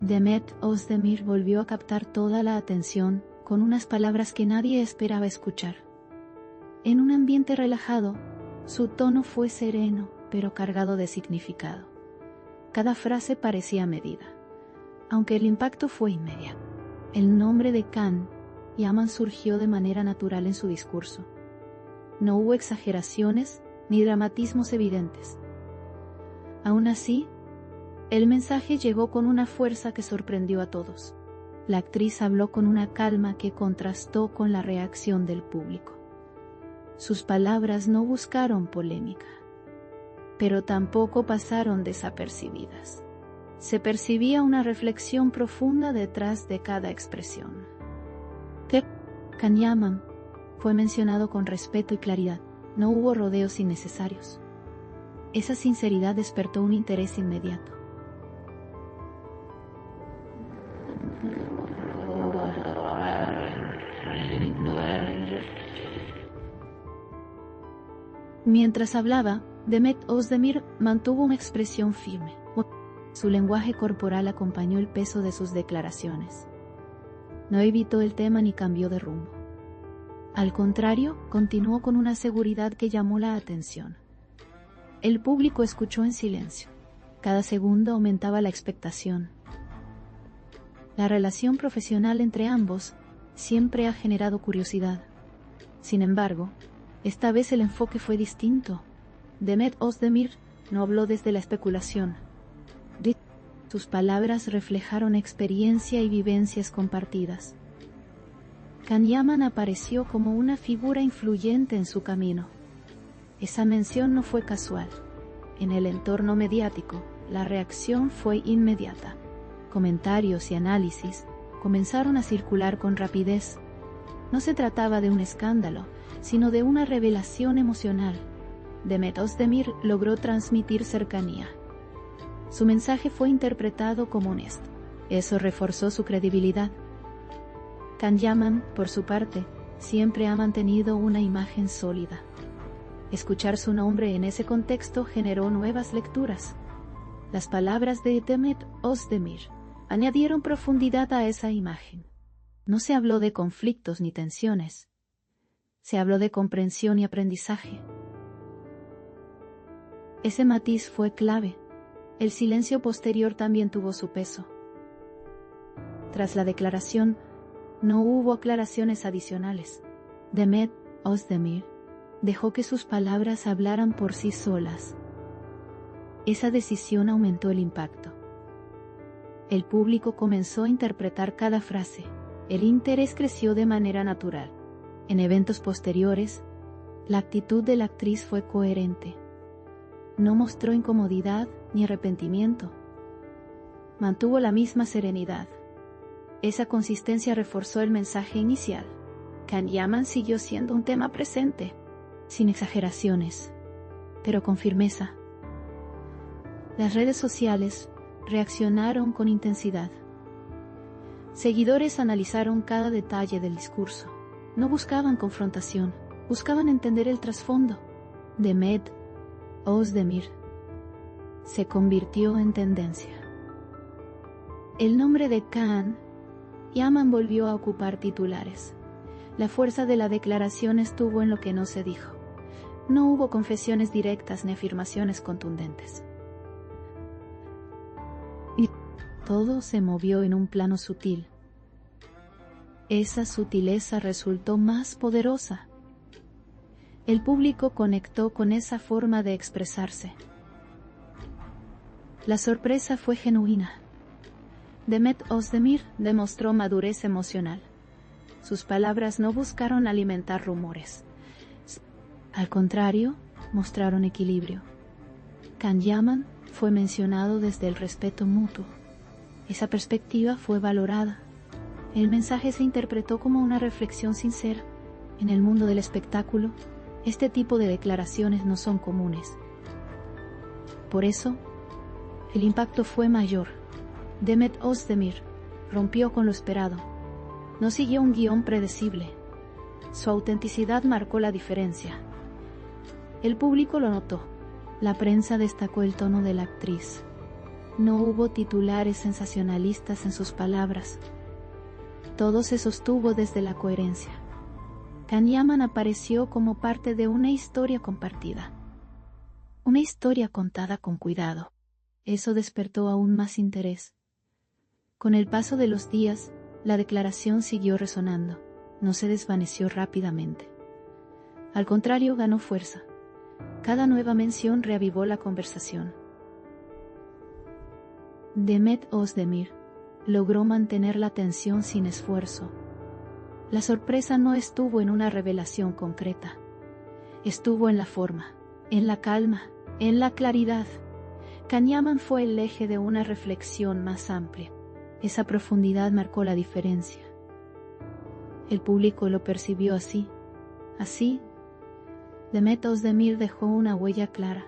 Demet Özdemir volvió a captar toda la atención con unas palabras que nadie esperaba escuchar. En un ambiente relajado, su tono fue sereno, pero cargado de significado. Cada frase parecía medida, aunque el impacto fue inmediato. El nombre de Can Yaman surgió de manera natural en su discurso. No hubo exageraciones ni dramatismos evidentes. Aún así, el mensaje llegó con una fuerza que sorprendió a todos. La actriz habló con una calma que contrastó con la reacción del público. Sus palabras no buscaron polémica, pero tampoco pasaron desapercibidas. Se percibía una reflexión profunda detrás de cada expresión. Can Yaman fue mencionado con respeto y claridad. No hubo rodeos innecesarios. Esa sinceridad despertó un interés inmediato. Mientras hablaba, Demet Özdemir mantuvo una expresión firme. Su lenguaje corporal acompañó el peso de sus declaraciones. No evitó el tema ni cambió de rumbo. Al contrario, continuó con una seguridad que llamó la atención. El público escuchó en silencio. Cada segundo aumentaba la expectación. La relación profesional entre ambos siempre ha generado curiosidad. Sin embargo, esta vez el enfoque fue distinto. Demet Özdemir no habló desde la especulación. Sus palabras reflejaron experiencia y vivencias compartidas. Can Yaman apareció como una figura influyente en su camino. Esa mención no fue casual. En el entorno mediático, la reacción fue inmediata. Comentarios y análisis comenzaron a circular con rapidez. No se trataba de un escándalo, sino de una revelación emocional. Demet Özdemir logró transmitir cercanía. Su mensaje fue interpretado como honesto. Eso reforzó su credibilidad. Can Yaman, por su parte, siempre ha mantenido una imagen sólida. Escuchar su nombre en ese contexto generó nuevas lecturas. Las palabras de Demet Özdemir añadieron profundidad a esa imagen. No se habló de conflictos ni tensiones. Se habló de comprensión y aprendizaje. Ese matiz fue clave. El silencio posterior también tuvo su peso. Tras la declaración, no hubo aclaraciones adicionales. Demet Özdemir dejó que sus palabras hablaran por sí solas. Esa decisión aumentó el impacto. El público comenzó a interpretar cada frase. El interés creció de manera natural. En eventos posteriores, la actitud de la actriz fue coherente. No mostró incomodidad ni arrepentimiento. Mantuvo la misma serenidad. Esa consistencia reforzó el mensaje inicial. Can Yaman siguió siendo un tema presente, sin exageraciones, pero con firmeza. Las redes sociales reaccionaron con intensidad. Seguidores analizaron cada detalle del discurso. No buscaban confrontación, buscaban entender el trasfondo. Demet Özdemir se convirtió en tendencia. El nombre de Can Yaman volvió a ocupar titulares. La fuerza de la declaración estuvo en lo que no se dijo. No hubo confesiones directas ni afirmaciones contundentes. Y todo se movió en un plano sutil. Esa sutileza resultó más poderosa. El público conectó con esa forma de expresarse. La sorpresa fue genuina. Demet Özdemir demostró madurez emocional. Sus palabras no buscaron alimentar rumores. Al contrario, mostraron equilibrio. Can Yaman fue mencionado desde el respeto mutuo. Esa perspectiva fue valorada. El mensaje se interpretó como una reflexión sincera. En el mundo del espectáculo, este tipo de declaraciones no son comunes. Por eso, el impacto fue mayor. Demet Özdemir rompió con lo esperado. No siguió un guión predecible. Su autenticidad marcó la diferencia. El público lo notó. La prensa destacó el tono de la actriz. No hubo titulares sensacionalistas en sus palabras. Todo se sostuvo desde la coherencia. Can Yaman apareció como parte de una historia compartida. Una historia contada con cuidado. Eso despertó aún más interés. Con el paso de los días, la declaración siguió resonando. No se desvaneció rápidamente. Al contrario, ganó fuerza. Cada nueva mención reavivó la conversación. Demet Özdemir logró mantener la tensión sin esfuerzo. La sorpresa no estuvo en una revelación concreta. Estuvo en la forma, en la calma, en la claridad. Can Yaman fue el eje de una reflexión más amplia. Esa profundidad marcó la diferencia. El público lo percibió así. Así, Demet Özdemir dejó una huella clara.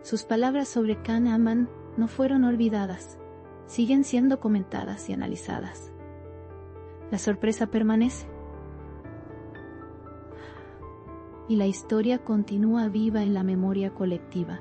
Sus palabras sobre Can Yaman no fueron olvidadas. Siguen siendo comentadas y analizadas. La sorpresa permanece. Y la historia continúa viva en la memoria colectiva.